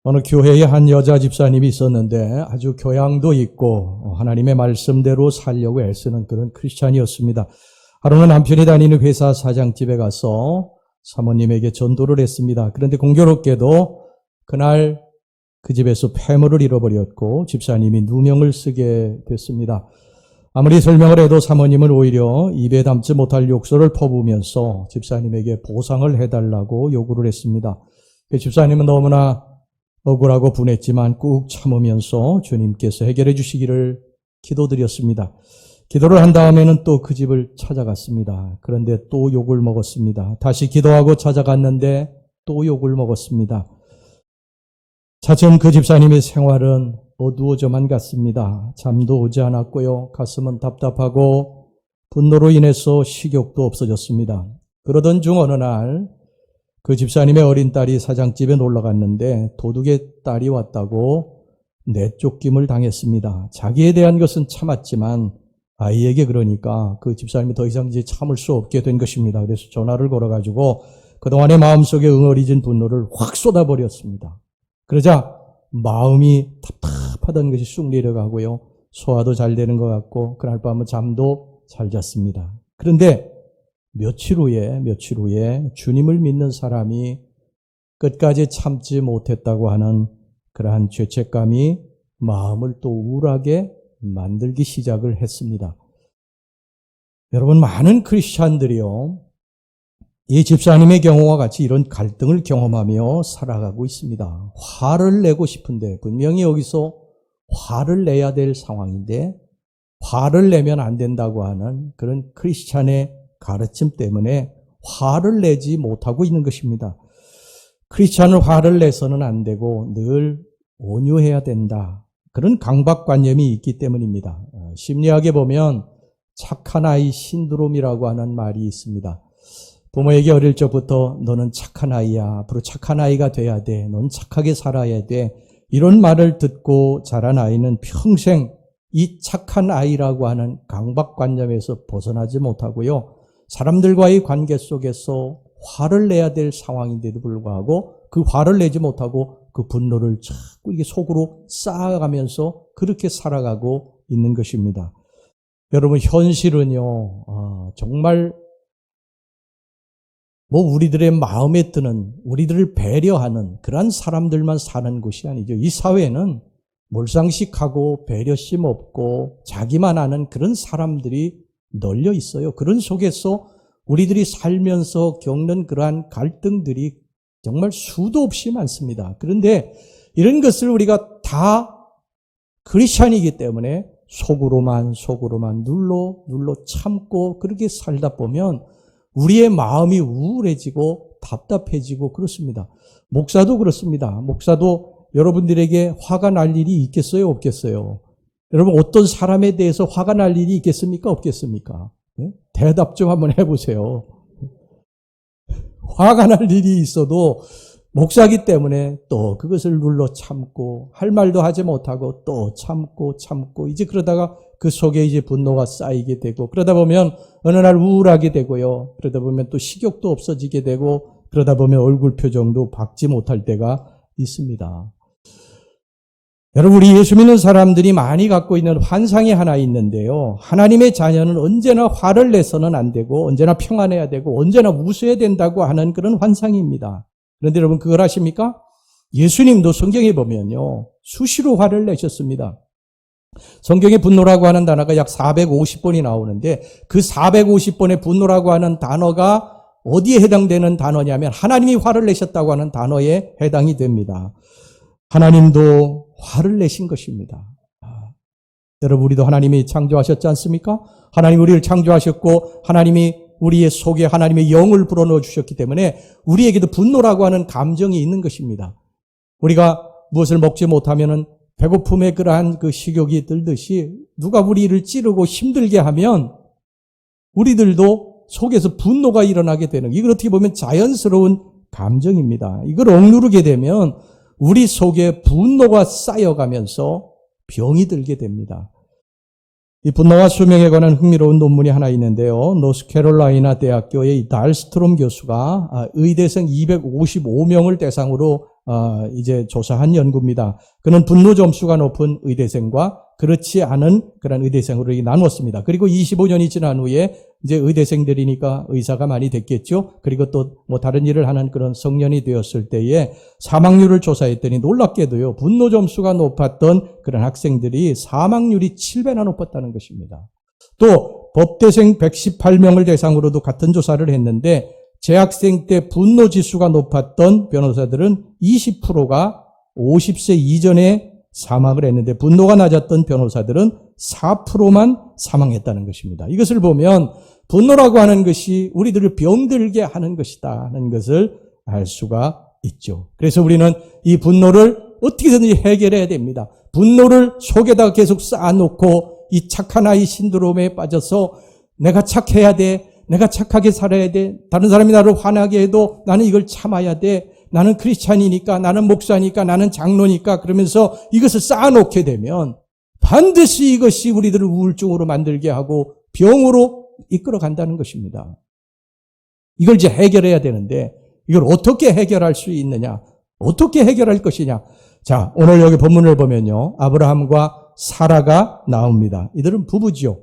어느 교회에 한 여자 집사님이 있었는데 아주 교양도 있고 하나님의 말씀대로 살려고 애쓰는 그런 크리스찬이었습니다. 하루는 남편이 다니는 회사 사장집에 가서 사모님에게 전도를 했습니다. 그런데 공교롭게도 그날 그 집에서 폐물을 잃어버렸고 집사님이 누명을 쓰게 됐습니다. 아무리 설명을 해도 사모님은 오히려 입에 담지 못할 욕설을 퍼부으면서 집사님에게 보상을 해달라고 요구를 했습니다. 집사님은 너무나 억울하고 분했지만 꾹 참으면서 주님께서 해결해 주시기를 기도드렸습니다. 기도를 한 다음에는 또 그 집을 찾아갔습니다. 그런데 또 욕을 먹었습니다. 다시 기도하고 찾아갔는데 또 욕을 먹었습니다. 차츰 그 집사님의 생활은 어두워져만 갔습니다. 잠도 오지 않았고요. 가슴은 답답하고 분노로 인해서 식욕도 없어졌습니다. 그러던 중 어느 날 그 집사님의 어린 딸이 사장집에 놀러 갔는데 도둑의 딸이 왔다고 내쫓김을 당했습니다. 자기에 대한 것은 참았지만 아이에게 그러니까 그 집사님이 더 이상 이제 참을 수 없게 된 것입니다. 그래서 전화를 걸어가지고 그동안의 마음속에 응어리진 분노를 확 쏟아버렸습니다. 그러자 마음이 답답하던 것이 쑥 내려가고요. 소화도 잘 되는 것 같고 그날 밤은 잠도 잘 잤습니다. 그런데 며칠 후에 주님을 믿는 사람이 끝까지 참지 못했다고 하는 그러한 죄책감이 마음을 또 우울하게 만들기 시작을 했습니다. 여러분, 많은 크리스찬들이요, 이 집사님의 경우와 같이 이런 갈등을 경험하며 살아가고 있습니다. 화를 내고 싶은데 분명히 여기서 화를 내야 될 상황인데 화를 내면 안 된다고 하는 그런 크리스찬의 가르침 때문에 화를 내지 못하고 있는 것입니다. 크리스찬은 화를 내서는 안 되고 늘 온유해야 된다. 그런 강박관념이 있기 때문입니다. 심리학에 보면 착한 아이 신드롬이라고 하는 말이 있습니다. 부모에게 어릴 적부터 너는 착한 아이야. 앞으로 착한 아이가 돼야 돼. 넌 착하게 살아야 돼. 이런 말을 듣고 자란 아이는 평생 이 착한 아이라고 하는 강박관념에서 벗어나지 못하고요. 사람들과의 관계 속에서 화를 내야 될 상황인데도 불구하고 그 화를 내지 못하고 그 분노를 자꾸 이게 속으로 쌓아가면서 그렇게 살아가고 있는 것입니다. 여러분, 현실은요, 정말 우리들의 마음에 드는, 우리들을 배려하는 그러한 사람들만 사는 곳이 아니죠. 이 사회는 몰상식하고 배려심 없고 자기만 아는 그런 사람들이 널려 있어요. 그런 속에서 우리들이 살면서 겪는 그러한 갈등들이 정말 수도 없이 많습니다. 그런데 이런 것을 우리가 다 크리스찬이기 때문에 속으로만 눌러 참고 그렇게 살다 보면 우리의 마음이 우울해지고 답답해지고 그렇습니다. 목사도 그렇습니다. 목사도 여러분들에게 화가 날 일이 있겠어요? 없겠어요? 여러분, 어떤 사람에 대해서 화가 날 일이 있겠습니까? 없겠습니까? 네? 대답 좀 한번 해보세요. 화가 날 일이 있어도 목사기 때문에 또 그것을 눌러 참고 할 말도 하지 못하고 또 참고 이제 그러다가 그 속에 이제 분노가 쌓이게 되고 그러다 보면 어느 날 우울하게 되고요. 그러다 보면 또 식욕도 없어지게 되고 그러다 보면 얼굴 표정도 밝지 못할 때가 있습니다. 여러분, 우리 예수 믿는 사람들이 많이 갖고 있는 환상이 하나 있는데요. 하나님의 자녀는 언제나 화를 내서는 안 되고 언제나 평안해야 되고 언제나 웃어야 된다고 하는 그런 환상입니다. 그런데 여러분, 그걸 아십니까? 예수님도 성경에 보면요, 수시로 화를 내셨습니다. 성경에 분노라고 하는 단어가 약 450번이 나오는데 그 450번의 분노라고 하는 단어가 어디에 해당되는 단어냐면 하나님이 화를 내셨다고 하는 단어에 해당이 됩니다. 하나님도 화를 내신 것입니다. 여러분, 우리도 하나님이 창조하셨지 않습니까? 하나님 우리를 창조하셨고 하나님이 우리의 속에 하나님의 영을 불어넣어 주셨기 때문에 우리에게도 분노라고 하는 감정이 있는 것입니다. 우리가 무엇을 먹지 못하면은 배고픔에 그러한 그 식욕이 들듯이 누가 우리를 찌르고 힘들게 하면 우리들도 속에서 분노가 일어나게 되는, 이걸 어떻게 보면 자연스러운 감정입니다. 이걸 억누르게 되면 우리 속에 분노가 쌓여가면서 병이 들게 됩니다. 이 분노와 수명에 관한 흥미로운 논문이 하나 있는데요. 노스캐롤라이나 대학교의 이 달스트롬 교수가 의대생 255명을 대상으로 이제 조사한 연구입니다. 그는 분노 점수가 높은 의대생과 그렇지 않은 그런 의대생으로 나누었습니다. 그리고 25년이 지난 후에 이제 의대생들이니까 의사가 많이 됐겠죠. 그리고 또 뭐 다른 일을 하는 그런 성년이 되었을 때에 사망률을 조사했더니 놀랍게도요. 분노 점수가 높았던 그런 학생들이 사망률이 7배나 높았다는 것입니다. 또 법대생 118명을 대상으로도 같은 조사를 했는데 재학생 때 분노 지수가 높았던 변호사들은 20%가 50세 이전에 사망을 했는데 분노가 낮았던 변호사들은 4%만 사망했다는 것입니다. 이것을 보면 분노라고 하는 것이 우리들을 병들게 하는 것이다 하는 것을 알 수가 있죠. 그래서 우리는 이 분노를 어떻게든지 해결해야 됩니다. 분노를 속에다 계속 쌓아놓고 이 착한 아이 신드롬에 빠져서 내가 착해야 돼. 내가 착하게 살아야 돼. 다른 사람이 나를 화나게 해도 나는 이걸 참아야 돼. 나는 크리스찬이니까, 나는 목사니까, 나는 장로니까 그러면서 이것을 쌓아놓게 되면 반드시 이것이 우리들을 우울증으로 만들게 하고 병으로 이끌어 간다는 것입니다. 이걸 이제 해결해야 되는데 이걸 어떻게 해결할 수 있느냐? 어떻게 해결할 것이냐? 자, 오늘 여기 본문을 보면요. 아브라함과 사라가 나옵니다. 이들은 부부지요.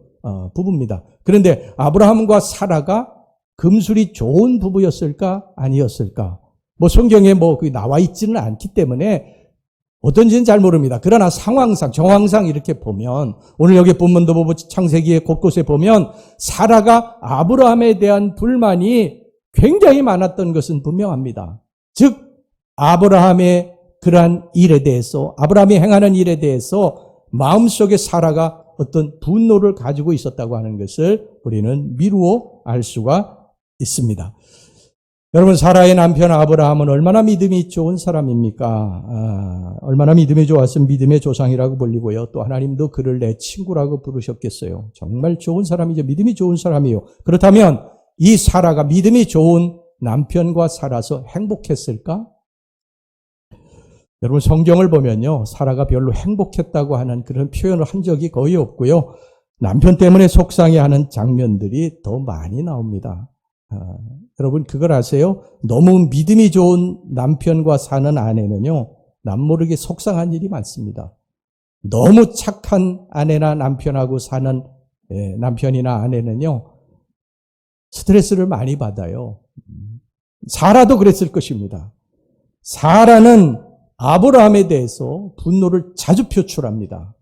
부부입니다. 그런데 아브라함과 사라가 금술이 좋은 부부였을까? 아니었을까? 뭐 성경에 뭐 그게 나와 있지는 않기 때문에 어떤지는 잘 모릅니다. 그러나 상황상, 정황상 이렇게 보면 오늘 여기 본문도 보고 창세기에 곳곳에 보면 사라가 아브라함에 대한 불만이 굉장히 많았던 것은 분명합니다. 즉 아브라함의 그러한 일에 대해서 아브라함이 행하는 일에 대해서 마음속에 사라가 어떤 분노를 가지고 있었다고 하는 것을 우리는 미루어 알 수가 있습니다. 여러분 사라의 남편 아브라함은 얼마나 믿음이 좋은 사람입니까? 얼마나 믿음이 좋아서 믿음의 조상이라고 불리고요. 또 하나님도 그를 내 친구라고 부르셨겠어요. 정말 좋은 사람이죠. 믿음이 좋은 사람이요. 그렇다면 이 사라가 믿음이 좋은 남편과 살아서 행복했을까? 여러분 성경을 보면요. 사라가 별로 행복했다고 하는 그런 표현을 한 적이 거의 없고요. 남편 때문에 속상해하는 장면들이 더 많이 나옵니다. 여러분 그걸 아세요? 너무 믿음이 좋은 남편과 사는 아내는요. 남모르게 속상한 일이 많습니다. 너무 착한 아내나 남편하고 사는 남편이나 아내는요. 스트레스를 많이 받아요. 사라도 그랬을 것입니다. 사라는 아브라함에 대해서 분노를 자주 표출합니다.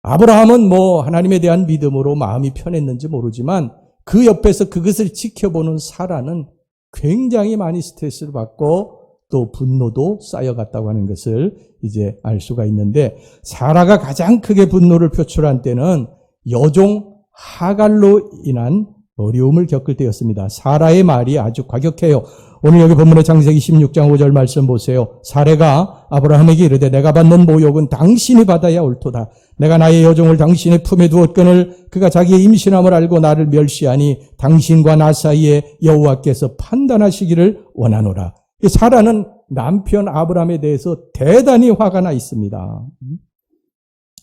아브라함은 뭐 하나님에 대한 믿음으로 마음이 편했는지 모르지만 그 옆에서 그것을 지켜보는 사라는 굉장히 많이 스트레스를 받고 또 분노도 쌓여갔다고 하는 것을 이제 알 수가 있는데 사라가 가장 크게 분노를 표출한 때는 여종 하갈로 인한 어려움을 겪을 때였습니다. 사라의 말이 아주 과격해요. 오늘 여기 본문의 창세기 16장 5절 말씀 보세요. 사라가 아브라함에게 이르되 내가 받는 모욕은 당신이 받아야 옳도다. 내가 나의 여종을 당신의 품에 두었거늘 그가 자기의 임신함을 알고 나를 멸시하니 당신과 나 사이에 여호와께서 판단하시기를 원하노라. 사라는 남편 아브라함에 대해서 대단히 화가 나 있습니다.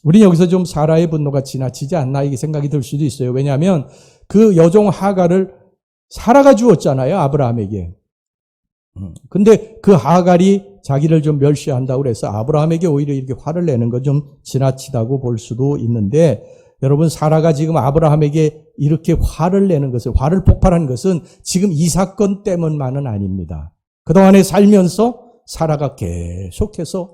우리 여기서 좀 사라의 분노가 지나치지 않나 이게 생각이 들 수도 있어요. 왜냐하면 그 여종 하갈을 사라가 주었잖아요. 아브라함에게. 근데 그 하갈이 자기를 좀 멸시한다고 그래서 아브라함에게 오히려 이렇게 화를 내는 건 좀 지나치다고 볼 수도 있는데 여러분 사라가 지금 아브라함에게 이렇게 화를 내는 것을 화를 폭발한 것은 지금 이 사건 때문만은 아닙니다. 그동안에 살면서 사라가 계속해서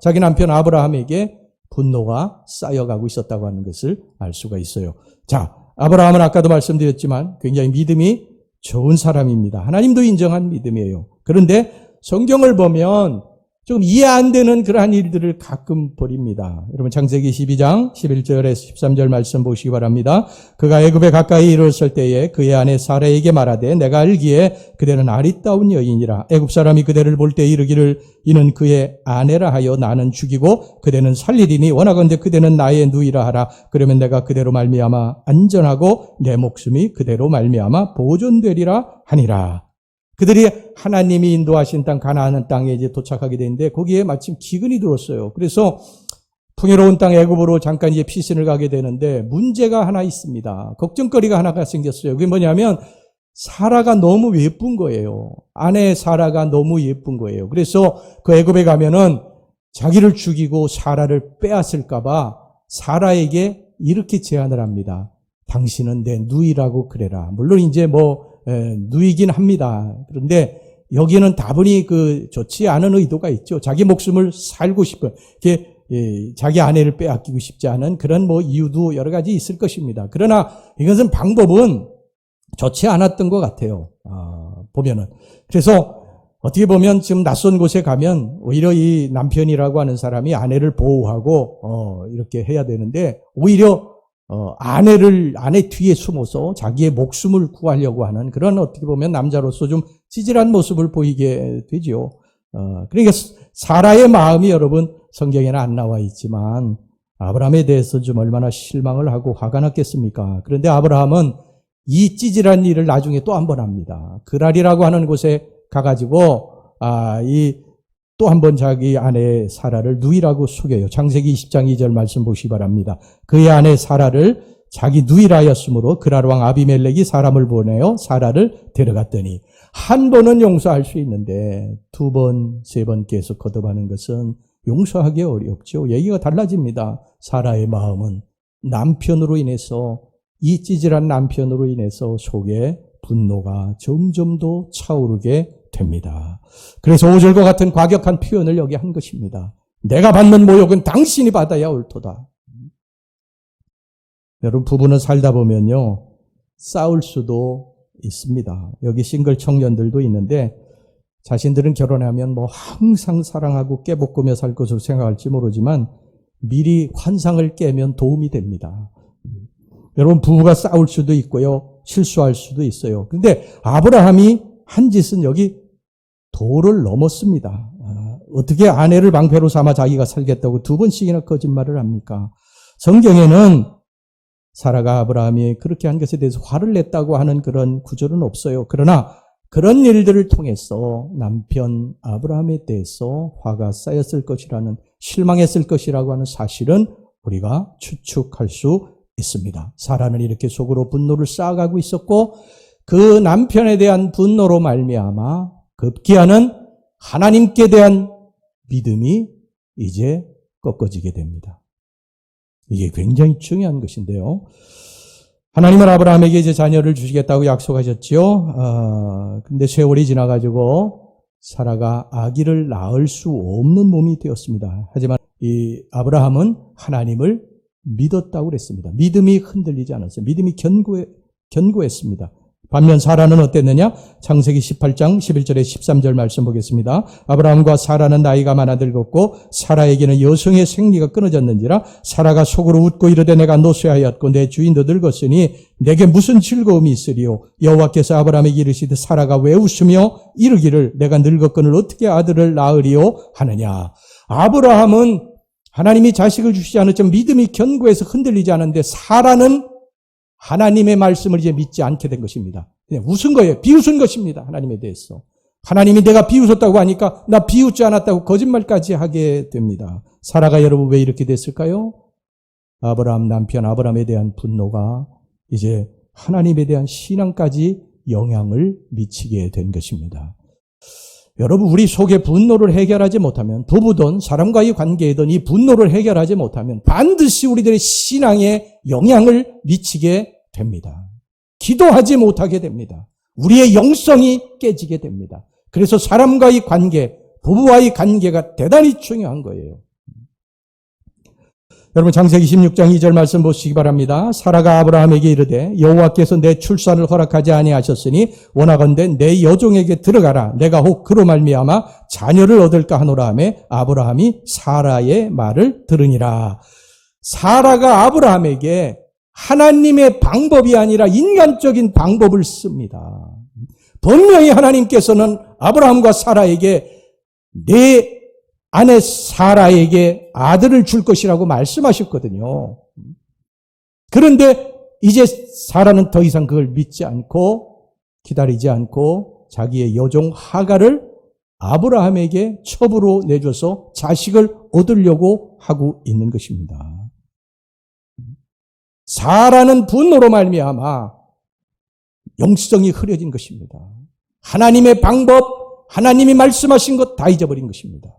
자기 남편 아브라함에게 분노가 쌓여가고 있었다고 하는 것을 알 수가 있어요. 자, 아브라함은 아까도 말씀드렸지만 굉장히 믿음이 좋은 사람입니다. 하나님도 인정한 믿음이에요. 그런데 성경을 보면 좀 이해 안 되는 그러한 일들을 가끔 벌입니다. 여러분 창세기 12장 11절에서 13절 말씀 보시기 바랍니다. 그가 애굽에 가까이 이르렀을 때에 그의 아내 사라에게 말하되 내가 알기에 그대는 아리따운 여인이라 애굽 사람이 그대를 볼 때 이르기를 이는 그의 아내라 하여 나는 죽이고 그대는 살리리니 원하건대 그대는 나의 누이라 하라. 그러면 내가 그대로 말미암아 안전하고 내 목숨이 그대로 말미암아 보존되리라 하니라. 그들이 하나님이 인도하신 땅 가나안 땅에 이제 도착하게 되는데 거기에 마침 기근이 들었어요. 그래서 풍요로운 땅 애굽으로 잠깐 이제 피신을 가게 되는데 문제가 하나 있습니다. 걱정거리가 하나가 생겼어요. 그게 뭐냐면 사라가 너무 예쁜 거예요. 아내 사라가 너무 예쁜 거예요. 그래서 그 애굽에 가면은 자기를 죽이고 사라를 빼앗을까 봐 사라에게 이렇게 제안을 합니다. 당신은 내 누이라고 그래라. 물론 이제 누이긴 합니다. 그런데 여기는 다분히 좋지 않은 의도가 있죠. 자기 목숨을 살고 싶은, 자기 아내를 빼앗기고 싶지 않은 그런 이유도 여러 가지 있을 것입니다. 그러나 이것은 방법은 좋지 않았던 것 같아요. 보면은. 그래서 어떻게 보면 지금 낯선 곳에 가면 오히려 이 남편이라고 하는 사람이 아내를 보호하고, 이렇게 해야 되는데 오히려 아내 뒤에 숨어서 자기의 목숨을 구하려고 하는 그런 어떻게 보면 남자로서 좀 찌질한 모습을 보이게 되죠. 그러니까 사라의 마음이 여러분 성경에는 안 나와 있지만 아브라함에 대해서 좀 얼마나 실망을 하고 화가 났겠습니까? 그런데 아브라함은 이 찌질한 일을 나중에 또 한 번 합니다. 그랄이라고 하는 곳에 가가지고 또 한 번 자기 아내 사라를 누이라고 속여요. 창세기 20장 2절 말씀 보시기 바랍니다. 그의 아내 사라를 자기 누이라 하였으므로 그랄 왕 아비멜렉이 사람을 보내어 사라를 데려갔더니 한 번은 용서할 수 있는데 두 번, 세 번 계속 거듭하는 것은 용서하기 어렵죠. 얘기가 달라집니다. 사라의 마음은 남편으로 인해서 이 찌질한 남편으로 인해서 속에 분노가 점점 더 차오르게 됩니다. 그래서 5절과 같은 과격한 표현을 여기 한 것입니다. 내가 받는 모욕은 당신이 받아야 옳도다. 여러분 부부는 살다 보면요 싸울 수도 있습니다. 여기 싱글 청년들도 있는데 자신들은 결혼하면 항상 사랑하고 깨볶으며 살 것으로 생각할지 모르지만 미리 환상을 깨면 도움이 됩니다. 여러분 부부가 싸울 수도 있고요. 실수할 수도 있어요. 그런데 아브라함이 한 짓은 여기 도를 넘었습니다. 어떻게 아내를 방패로 삼아 자기가 살겠다고 두 번씩이나 거짓말을 합니까? 성경에는 사라가 아브라함이 그렇게 한 것에 대해서 화를 냈다고 하는 그런 구절은 없어요. 그러나 그런 일들을 통해서 남편 아브라함에 대해서 화가 쌓였을 것이라는, 실망했을 것이라고 하는 사실은 우리가 추측할 수 있습니다. 사라는 이렇게 속으로 분노를 쌓아가고 있었고 그 남편에 대한 분노로 말미암아 급기야는 하나님께 대한 믿음이 이제 꺾어지게 됩니다. 이게 굉장히 중요한 것인데요. 하나님은 아브라함에게 이제 자녀를 주시겠다고 약속하셨죠. 근데 세월이 지나가지고 사라가 아기를 낳을 수 없는 몸이 되었습니다. 하지만 이 아브라함은 하나님을 믿었다고 그랬습니다. 믿음이 흔들리지 않았어요. 믿음이 견고했습니다. 반면 사라는 어땠느냐? 창세기 18장 11절에 13절 말씀 보겠습니다. 아브라함과 사라는 나이가 많아 늙었고 사라에게는 여성의 생리가 끊어졌는지라 사라가 속으로 웃고 이르되 내가 노쇠하였고 내 주인도 늙었으니 내게 무슨 즐거움이 있으리요? 여호와께서 아브라함에게 이르시되 사라가 왜 웃으며 이르기를 내가 늙었거늘 어떻게 아들을 낳으리요? 하느냐. 아브라함은 하나님이 자식을 주시지 않았지만 믿음이 견고해서 흔들리지 않은데 사라는 하나님의 말씀을 이제 믿지 않게 된 것입니다. 그냥 웃은 거예요. 비웃은 것입니다. 하나님에 대해서. 하나님이 내가 비웃었다고 하니까 나 비웃지 않았다고 거짓말까지 하게 됩니다. 사라가 여러분 왜 이렇게 됐을까요? 아브라함 남편 아브라함에 대한 분노가 이제 하나님에 대한 신앙까지 영향을 미치게 된 것입니다. 여러분 우리 속에 분노를 해결하지 못하면 부부든 사람과의 관계이든 이 분노를 해결하지 못하면 반드시 우리들의 신앙에 영향을 미치게 됩니다. 기도하지 못하게 됩니다. 우리의 영성이 깨지게 됩니다. 그래서 사람과의 관계, 부부와의 관계가 대단히 중요한 거예요. 여러분 창세기 16장 2절 말씀 보시기 바랍니다. 사라가 아브라함에게 이르되 여호와께서 내 출산을 허락하지 아니하셨으니 원하건대 내 여종에게 들어가라. 내가 혹 그로 말미암아 자녀를 얻을까 하노라 하며 아브라함이 사라의 말을 들으니라. 사라가 아브라함에게 하나님의 방법이 아니라 인간적인 방법을 씁니다. 분명히 하나님께서는 아브라함과 사라에게 내 아내 사라에게 아들을 줄 것이라고 말씀하셨거든요. 그런데 이제 사라는 더 이상 그걸 믿지 않고 기다리지 않고 자기의 여종 하갈을 아브라함에게 첩으로 내줘서 자식을 얻으려고 하고 있는 것입니다. 사라는 분노로 말미암아 영성이 흐려진 것입니다. 하나님의 방법, 하나님이 말씀하신 것 다 잊어버린 것입니다.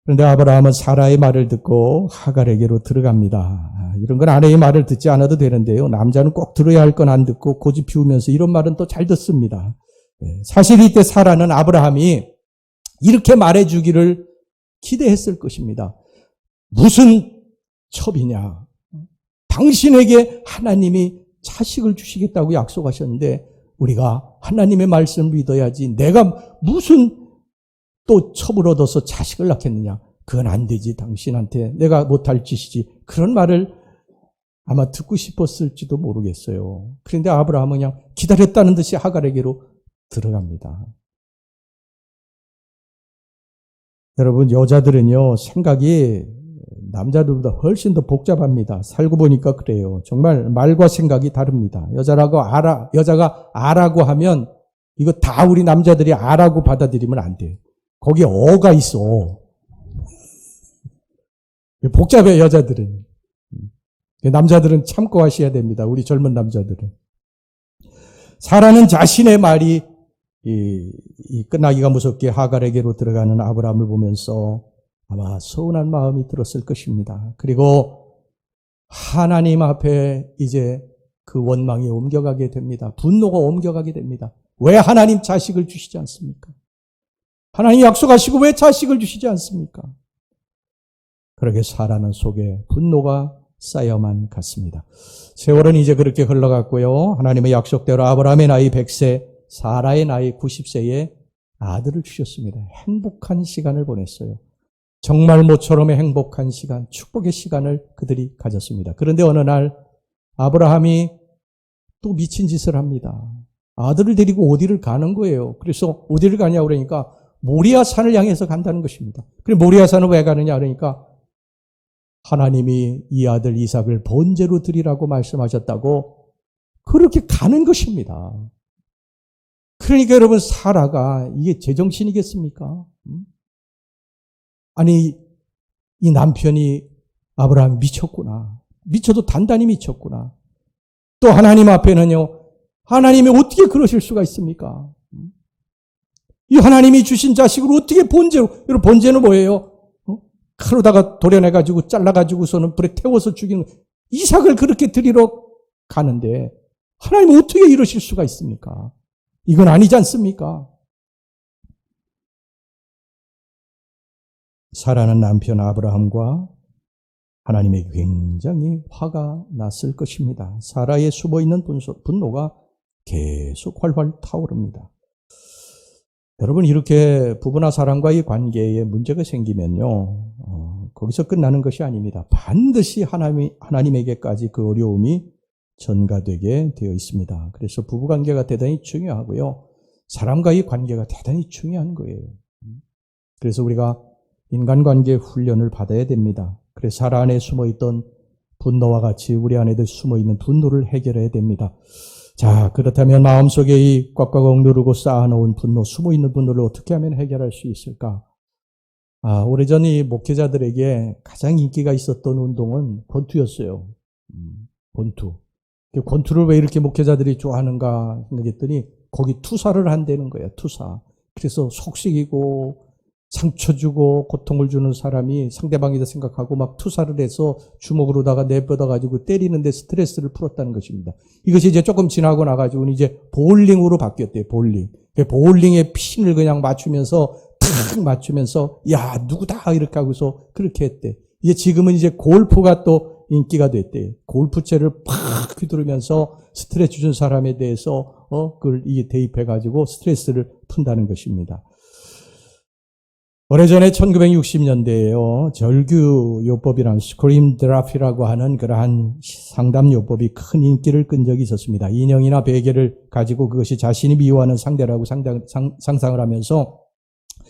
그런데 아브라함은 사라의 말을 듣고 하갈에게로 들어갑니다. 이런 건 아내의 말을 듣지 않아도 되는데요. 남자는 꼭 들어야 할 건 안 듣고 고집 피우면서 이런 말은 또 잘 듣습니다. 사실 이때 사라는 아브라함이 이렇게 말해주기를 기대했을 것입니다. 무슨 첩이냐? 당신에게 하나님이 자식을 주시겠다고 약속하셨는데 우리가 하나님의 말씀을 믿어야지 내가 무슨 또 첩을 얻어서 자식을 낳겠느냐? 그건 안 되지. 당신한테 내가 못할 짓이지. 그런 말을 아마 듣고 싶었을지도 모르겠어요. 그런데 아브라함은 그냥 기다렸다는 듯이 하갈에게로 들어갑니다. 여러분, 여자들은요, 생각이 남자들보다 훨씬 더 복잡합니다. 살고 보니까 그래요. 정말 말과 생각이 다릅니다. 여자가 아라고 하면 이거 다 우리 남자들이 아라고 받아들이면 안 돼요. 거기에 어가 있어. 복잡해요, 여자들은. 남자들은 참고 하셔야 됩니다. 우리 젊은 남자들은. 사라는 자신의 말이 끝나기가 무섭게 하갈에게로 들어가는 아브라함을 보면서 아마 서운한 마음이 들었을 것입니다. 그리고 하나님 앞에 이제 그 원망이 옮겨가게 됩니다. 분노가 옮겨가게 됩니다. 왜 하나님 자식을 주시지 않습니까? 하나님 약속하시고 왜 자식을 주시지 않습니까? 그렇게 사라는 속에 분노가 쌓여만 갔습니다. 세월은 이제 그렇게 흘러갔고요. 하나님의 약속대로 아브라함의 나이 100세, 사라의 나이 90세에 아들을 주셨습니다. 행복한 시간을 보냈어요. 정말 모처럼의 행복한 시간, 축복의 시간을 그들이 가졌습니다. 그런데 어느 날 아브라함이 또 미친 짓을 합니다. 아들을 데리고 어디를 가는 거예요. 그래서 어디를 가냐고 그러니까 모리아 산을 향해서 간다는 것입니다. 그리고 모리아 산을 왜 가느냐 그러니까 하나님이 이 아들 이삭을 번제로 드리라고 말씀하셨다고 그렇게 가는 것입니다. 그러니까 여러분, 사라가 이게 제정신이겠습니까? 아니, 이 남편이 아브라함 미쳤구나. 미쳐도 단단히 미쳤구나. 또 하나님 앞에는요, 하나님이 어떻게 그러실 수가 있습니까? 이 하나님이 주신 자식을 어떻게 번제로, 여러분, 번제는 뭐예요? 칼로다가 도려내가지고 잘라가지고서는 불에 태워서 죽이는, 이삭을 그렇게 드리러 가는데, 하나님은 어떻게 이러실 수가 있습니까? 이건 아니지 않습니까? 사라는 남편 아브라함과 하나님의 굉장히 화가 났을 것입니다. 사라의 숨어있는 분노가 계속 활활 타오릅니다. 여러분, 이렇게 부부나 사람과의 관계에 문제가 생기면요, 거기서 끝나는 것이 아닙니다. 반드시 하나님에게까지 그 어려움이 전가되게 되어 있습니다. 그래서 부부관계가 대단히 중요하고요. 사람과의 관계가 대단히 중요한 거예요. 그래서 우리가 인간관계 훈련을 받아야 됩니다. 그래서 사라 안에 숨어있던 분노와 같이 우리 안에도 숨어있는 분노를 해결해야 됩니다. 자, 그렇다면 마음속에 이 꽉꽉 억누르고 쌓아놓은 분노, 숨어있는 분노를 어떻게 하면 해결할 수 있을까? 오래전 이 목회자들에게 가장 인기가 있었던 운동은 권투였어요. 권투. 권투를 왜 이렇게 목회자들이 좋아하는가 생각했더니 거기 투사를 한다는 거예요. 투사. 그래서 속삭이고 상처 주고 고통을 주는 사람이 상대방이다 생각하고 막 투사를 해서 주먹으로다가 내뻗어가지고 때리는데 스트레스를 풀었다는 것입니다. 이것이 이제 조금 지나고 나가지고는 이제 볼링으로 바뀌었대요. 볼링. 볼링에 핀을 그냥 맞추면서 탁 맞추면서 야 누구다 이렇게 하고서 그렇게 했대. 이제 지금은 이제 골프가 또 인기가 됐대. 골프채를 팍 휘두르면서 스트레스 준 사람에 대해서 그걸 이게 대입해가지고 스트레스를 푼다는 것입니다. 오래전에 1960년대에요. 절규요법이라는 스크림 드라피라고 하는 그러한 상담요법이 큰 인기를 끈 적이 있었습니다. 인형이나 베개를 가지고 그것이 자신이 미워하는 상대라고 상상을 하면서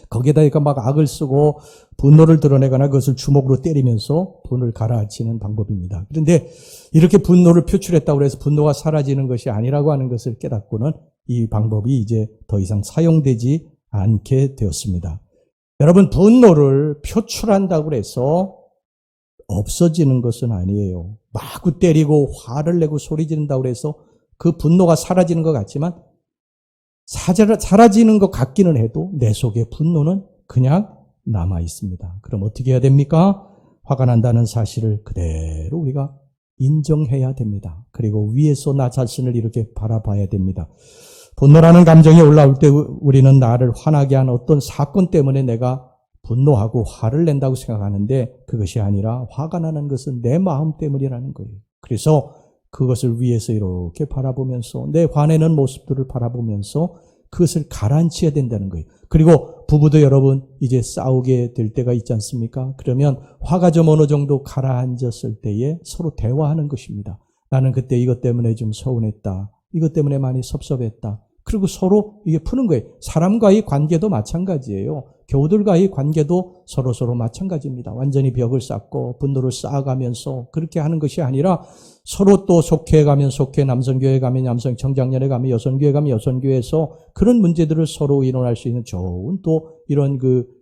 거기에다 막 악을 쓰고 분노를 드러내거나 그것을 주먹으로 때리면서 분을 가라앉히는 방법입니다. 그런데 이렇게 분노를 표출했다고 해서 분노가 사라지는 것이 아니라고 하는 것을 깨닫고는 이 방법이 이제 더 이상 사용되지 않게 되었습니다. 여러분, 분노를 표출한다고 해서 없어지는 것은 아니에요. 마구 때리고 화를 내고 소리 지른다고 해서 그 분노가 사라지는 것 같지만 사라지는 것 같기는 해도 내 속에 분노는 그냥 남아 있습니다. 그럼 어떻게 해야 됩니까? 화가 난다는 사실을 그대로 우리가 인정해야 됩니다. 그리고 위에서 나 자신을 이렇게 바라봐야 됩니다. 분노라는 감정이 올라올 때 우리는 나를 화나게 한 어떤 사건 때문에 내가 분노하고 화를 낸다고 생각하는데 그것이 아니라 화가 나는 것은 내 마음 때문이라는 거예요. 그래서 그것을 위에서 이렇게 바라보면서 내 화내는 모습들을 바라보면서 그것을 가라앉혀야 된다는 거예요. 그리고 부부도 여러분 이제 싸우게 될 때가 있지 않습니까? 그러면 화가 좀 어느 정도 가라앉았을 때에 서로 대화하는 것입니다. 나는 그때 이것 때문에 좀 서운했다. 이것 때문에 많이 섭섭했다. 그리고 서로 이게 푸는 거예요. 사람과의 관계도 마찬가지예요. 교우들과의 관계도 서로 마찬가지입니다. 완전히 벽을 쌓고 분노를 쌓아가면서 그렇게 하는 것이 아니라 서로 또 속회에 가면 속회, 남성교회 가면 남성, 청장년에 가면 여성교회 가면 여성교회에서 그런 문제들을 서로 의논할 수 있는 좋은 또 이런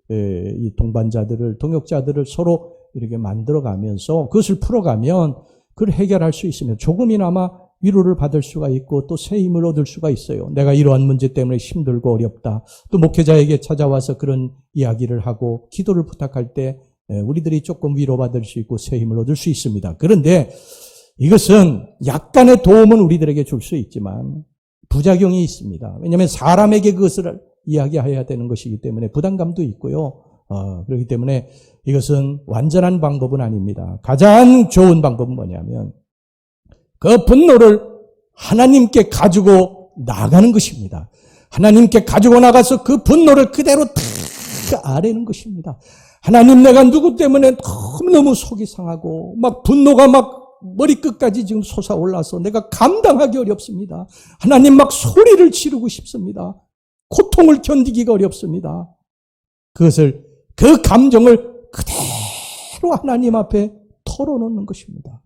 이 동반자들을, 동역자들을 서로 이렇게 만들어가면서 그것을 풀어가면 그걸 해결할 수 있으면 조금이나마 위로를 받을 수가 있고 또 새 힘을 얻을 수가 있어요. 내가 이러한 문제 때문에 힘들고 어렵다. 또 목회자에게 찾아와서 그런 이야기를 하고 기도를 부탁할 때 우리들이 조금 위로받을 수 있고 새 힘을 얻을 수 있습니다. 그런데 이것은 약간의 도움은 우리들에게 줄 수 있지만 부작용이 있습니다. 왜냐하면 사람에게 그것을 이야기해야 되는 것이기 때문에 부담감도 있고요. 그렇기 때문에 이것은 완전한 방법은 아닙니다. 가장 좋은 방법은 뭐냐면 그 분노를 하나님께 가지고 나가는 것입니다. 하나님께 가지고 나가서 그 분노를 그대로 다 아뢰는 것입니다. 하나님, 내가 누구 때문에 너무너무 속이 상하고 막 분노가 막 머리끝까지 지금 솟아올라서 내가 감당하기 어렵습니다. 하나님, 막 소리를 지르고 싶습니다. 고통을 견디기가 어렵습니다. 그 감정을 그대로 하나님 앞에 털어놓는 것입니다.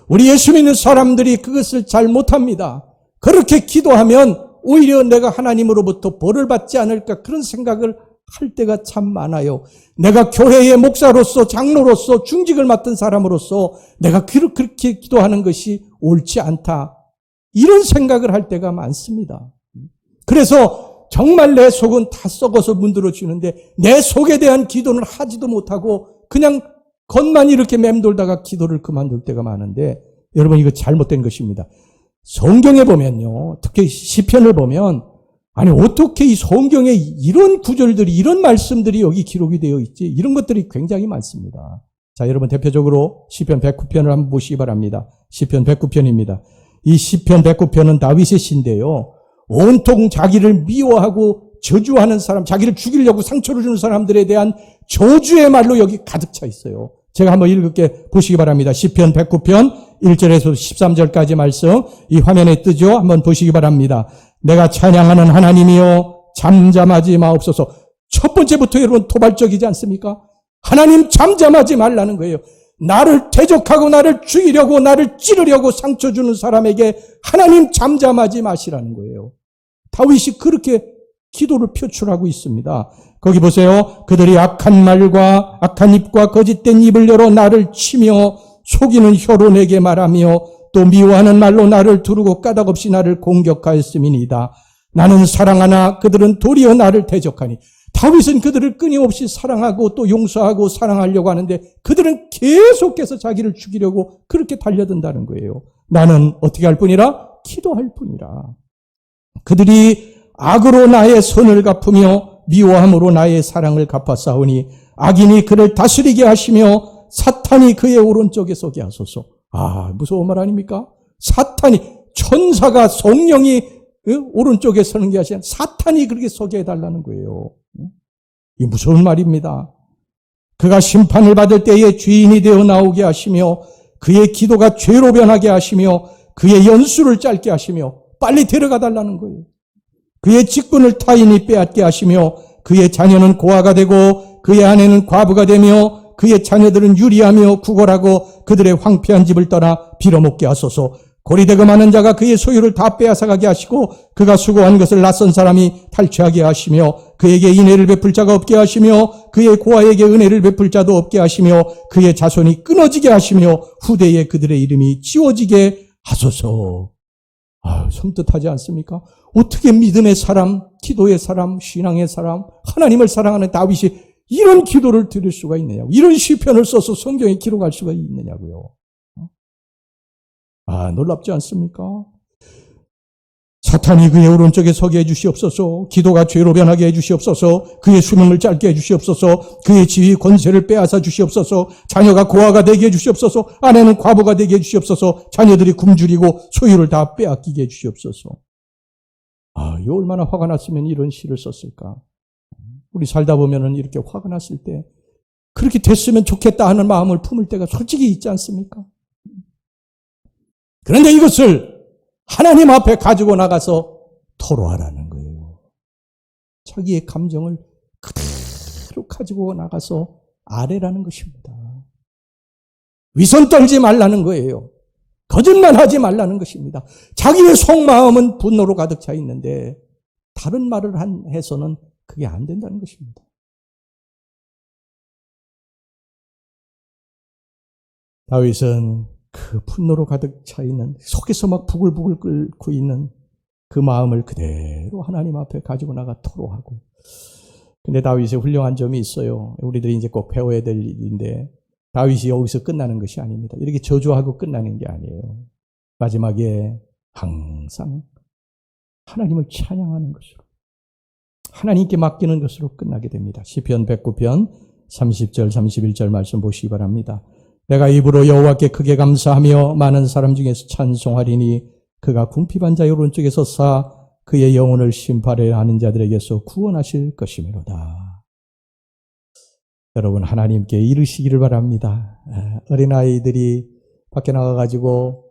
우리 예수 믿는 사람들이 그것을 잘 못합니다. 그렇게 기도하면 오히려 내가 하나님으로부터 벌을 받지 않을까 그런 생각을 할 때가 참 많아요. 내가 교회의 목사로서 장로로서 중직을 맡은 사람으로서 내가 그렇게 기도하는 것이 옳지 않다. 이런 생각을 할 때가 많습니다. 그래서 정말 내 속은 다 썩어서 문드러지는데 내 속에 대한 기도는 하지도 못하고 그냥 겉만 이렇게 맴돌다가 기도를 그만둘 때가 많은데 여러분, 이거 잘못된 것입니다. 성경에 보면요, 특히 시편을 보면 아니 어떻게 이 성경에 이런 구절들이, 이런 말씀들이 여기 기록이 되어 있지? 이런 것들이 굉장히 많습니다. 자, 여러분, 대표적으로 시편 109편을 한번 보시기 바랍니다. 시편 109편입니다. 이 시편 109편은 다윗의 시인데요, 온통 자기를 미워하고 저주하는 사람, 자기를 죽이려고 상처를 주는 사람들에 대한 저주의 말로 여기 가득 차 있어요. 제가 한번 읽을게 보시기 바랍니다. 시편 109편 1절에서 13절까지 말씀, 이 화면에 뜨죠? 한번 보시기 바랍니다. 내가 찬양하는 하나님이여 잠잠하지 마옵소서. 첫 번째부터 여러분 도발적이지 않습니까? 하나님, 잠잠하지 말라는 거예요. 나를 대적하고 나를 죽이려고 나를 찌르려고 상처 주는 사람에게 하나님, 잠잠하지 마시라는 거예요. 다윗이 그렇게 기도를 표출하고 있습니다. 거기 보세요. 그들이 악한 말과 악한 입과 거짓된 입을 열어 나를 치며 속이는 혀로 내게 말하며 또 미워하는 말로 나를 두르고 까닭없이 나를 공격하였음이니이다. 나는 사랑하나 그들은 도리어 나를 대적하니. 다윗은 그들을 끊임없이 사랑하고 또 용서하고 사랑하려고 하는데 그들은 계속해서 자기를 죽이려고 그렇게 달려든다는 거예요. 나는 어떻게 할 뿐이라? 기도할 뿐이라. 그들이 악으로 나의 선을 갚으며 미워함으로 나의 사랑을 갚아싸우니 악인이 그를 다스리게 하시며 사탄이 그의 오른쪽에 서게 하소서. 무서운 말 아닙니까? 사탄이, 천사가, 성령이 오른쪽에 서는 게 아니라 사탄이 그렇게 서게 해달라는 거예요. 이 무서운 말입니다. 그가 심판을 받을 때에 죄인이 되어 나오게 하시며 그의 기도가 죄로 변하게 하시며 그의 연수를 짧게 하시며 빨리 데려가 달라는 거예요. 그의 직분을 타인이 빼앗게 하시며 그의 자녀는 고아가 되고 그의 아내는 과부가 되며 그의 자녀들은 유리하며 구걸하고 그들의 황폐한 집을 떠나 빌어먹게 하소서. 고리되고 많은 자가 그의 소유를 다 빼앗아가게 하시고 그가 수고한 것을 낯선 사람이 탈취하게 하시며 그에게 인애를 베풀 자가 없게 하시며 그의 고아에게 은혜를 베풀 자도 없게 하시며 그의 자손이 끊어지게 하시며 후대에 그들의 이름이 지워지게 하소서. 섬뜩하지 않습니까? 어떻게 믿음의 사람, 기도의 사람, 신앙의 사람, 하나님을 사랑하는 다윗이 이런 기도를 드릴 수가 있느냐고, 이런 시편을 써서 성경에 기록할 수가 있느냐고요. 놀랍지 않습니까? 사탄이 그의 오른쪽에 서게 해주시옵소서. 기도가 죄로 변하게 해주시옵소서. 그의 수명을 짧게 해주시옵소서. 그의 지위 권세를 빼앗아 주시옵소서. 자녀가 고아가 되게 해주시옵소서. 아내는 과부가 되게 해주시옵소서. 자녀들이 굶주리고 소유를 다 빼앗기게 해주시옵소서. 이 얼마나 화가 났으면 이런 시를 썼을까. 우리 살다 보면은 이렇게 화가 났을 때 그렇게 됐으면 좋겠다 하는 마음을 품을 때가 솔직히 있지 않습니까? 그런데 이것을 하나님 앞에 가지고 나가서 토로하라는 거예요. 자기의 감정을 그대로 가지고 나가서 아뢰라는 것입니다. 위선 떨지 말라는 거예요. 거짓말하지 말라는 것입니다. 자기의 속마음은 분노로 가득 차 있는데 다른 말을 해서는 그게 안 된다는 것입니다. 다윗은 그 분노로 가득 차 있는, 속에서 막 부글부글 끓고 있는 그 마음을 그대로 하나님 앞에 가지고 나가 토로하고. 근데 다윗의 훌륭한 점이 있어요. 우리들이 이제 꼭 배워야 될 일인데, 다윗이 여기서 끝나는 것이 아닙니다. 이렇게 저주하고 끝나는 게 아니에요. 마지막에 항상 하나님을 찬양하는 것으로, 하나님께 맡기는 것으로 끝나게 됩니다. 시편 109편 30절 31절 말씀 보시기 바랍니다. 내가 입으로 여호와께 크게 감사하며 많은 사람 중에서 찬송하리니 그가 궁핍한 자의 오른쪽에서 사 그의 영혼을 심판하려 하는 자들에게서 구원하실 것이미로다. 여러분, 하나님께 이르시기를 바랍니다. 어린아이들이 밖에 나가가지고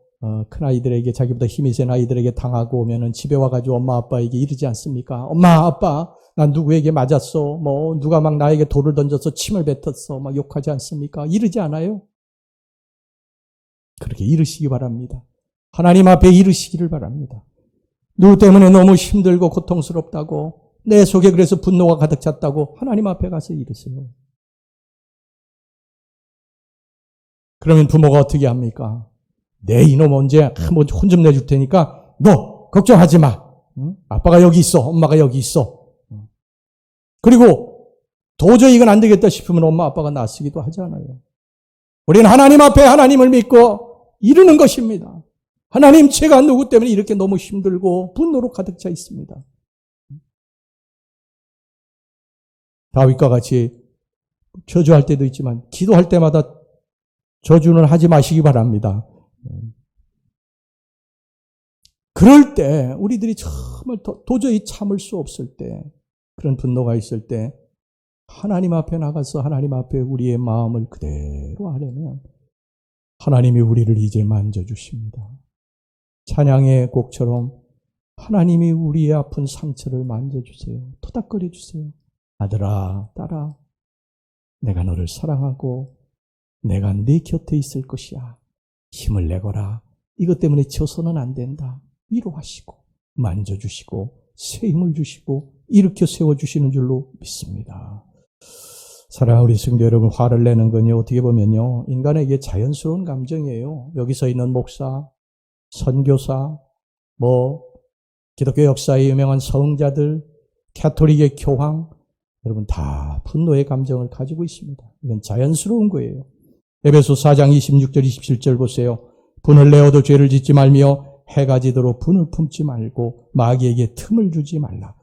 큰아이들에게, 자기보다 힘이 센 아이들에게 당하고 오면은 집에 와가지고 엄마 아빠에게 이르지 않습니까? 엄마 아빠, 난 누구에게 맞았어, 누가 막 나에게 돌을 던져서 침을 뱉었어, 막 욕하지 않습니까? 이르지 않아요? 그렇게 이르시기 바랍니다. 하나님 앞에 이르시기를 바랍니다. 누구 때문에 너무 힘들고 고통스럽다고, 내 속에 그래서 분노가 가득 찼다고 하나님 앞에 가서 이르세요. 그러면 부모가 어떻게 합니까? 내 이놈 언제 한번 혼 좀 내줄 테니까 너 걱정하지 마. 아빠가 여기 있어. 엄마가 여기 있어. 그리고 도저히 이건 안 되겠다 싶으면 엄마 아빠가 나서기도 하잖아요. 우리는 하나님 앞에 하나님을 믿고 이루는 것입니다. 하나님, 제가 누구 때문에 이렇게 너무 힘들고 분노로 가득 차 있습니다. 다윗과 같이 저주할 때도 있지만 기도할 때마다 저주는 하지 마시기 바랍니다. 그럴 때 우리들이 정말 도저히 참을 수 없을 때, 그런 분노가 있을 때 하나님 앞에 나가서 하나님 앞에 우리의 마음을 그대로 아뢰면 하나님이 우리를 이제 만져주십니다. 찬양의 곡처럼 하나님이 우리의 아픈 상처를 만져주세요. 토닥거려 주세요. 아들아, 딸아, 내가 너를 사랑하고 내가 네 곁에 있을 것이야. 힘을 내거라. 이것 때문에 져서는 안 된다. 위로하시고 만져주시고 새 힘을 주시고 일으켜 세워주시는 줄로 믿습니다. 사랑하는 우리 성도 여러분, 화를 내는 건요, 어떻게 보면요, 인간에게 자연스러운 감정이에요. 여기 서 있는 목사, 선교사, 기독교 역사에 유명한 성자들, 가톨릭의 교황, 여러분 다 분노의 감정을 가지고 있습니다. 이건 자연스러운 거예요. 에베소 4장 26절 27절 보세요. 분을 내어도 죄를 짓지 말며 해가 지도록 분을 품지 말고 마귀에게 틈을 주지 말라.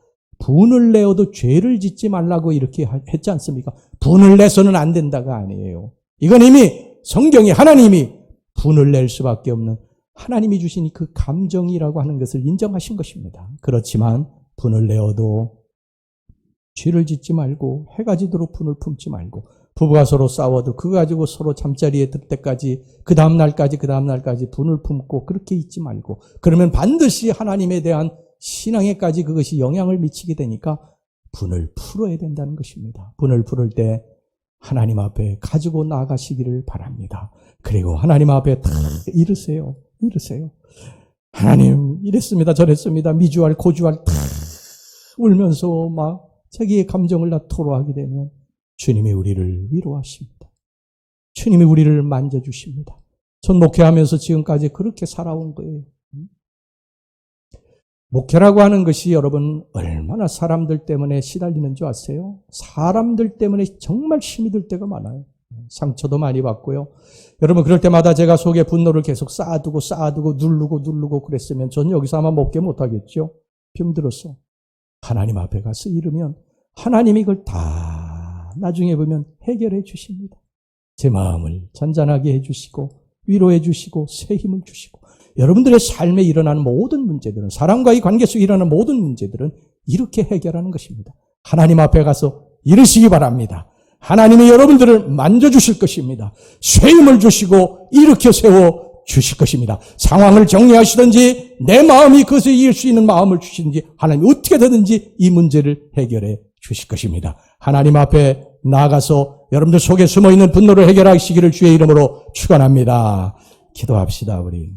분을 내어도 죄를 짓지 말라고 이렇게 했지 않습니까? 분을 내서는 안 된다가 아니에요. 이건 이미 성경이, 하나님이 분을 낼 수밖에 없는, 하나님이 주신 그 감정이라고 하는 것을 인정하신 것입니다. 그렇지만 분을 내어도 죄를 짓지 말고 해가 지도록 분을 품지 말고, 부부가 서로 싸워도 그거 가지고 서로 잠자리에 들 때까지, 그 다음날까지 분을 품고 그렇게 있지 말고, 그러면 반드시 하나님에 대한 신앙에까지 그것이 영향을 미치게 되니까 분을 풀어야 된다는 것입니다. 분을 풀을 때 하나님 앞에 가지고 나가시기를 바랍니다. 그리고 하나님 앞에 다 이르세요. 이러세요. 하나님, 이랬습니다, 저랬습니다, 미주알, 고주알 다 울면서 막 자기의 감정을 다 토로하게 되면 주님이 우리를 위로하십니다. 주님이 우리를 만져주십니다. 전 목회하면서 지금까지 그렇게 살아온 거예요. 목회라고 하는 것이 여러분 얼마나 사람들 때문에 시달리는 줄 아세요? 사람들 때문에 정말 힘이 들 때가 많아요. 상처도 많이 받고요. 여러분 그럴 때마다 제가 속에 분노를 계속 쌓아두고 누르고 그랬으면 전 여기서 아마 목회 못하겠죠. 병들어서. 하나님 앞에 가서 이르면 하나님이 이걸 다 나중에 보면 해결해 주십니다. 제 마음을 잔잔하게 해주시고 위로해 주시고 새 힘을 주시고 여러분들의 삶에 일어나는 모든 문제들은 사람과의 관계 속에 일어나는 모든 문제들은 이렇게 해결하는 것입니다. 하나님 앞에 가서 이르시기 바랍니다. 하나님이 여러분들을 만져주실 것입니다. 새 힘을 주시고 일으켜 세워 주실 것입니다. 상황을 정리하시든지 내 마음이 그것에 이길 수 있는 마음을 주시든지 하나님 어떻게 되든지 이 문제를 해결해 주실 것입니다. 하나님 앞에 나아가서 여러분들 속에 숨어있는 분노를 해결하시기를 주의 이름으로 축원합니다. 기도합시다 우리.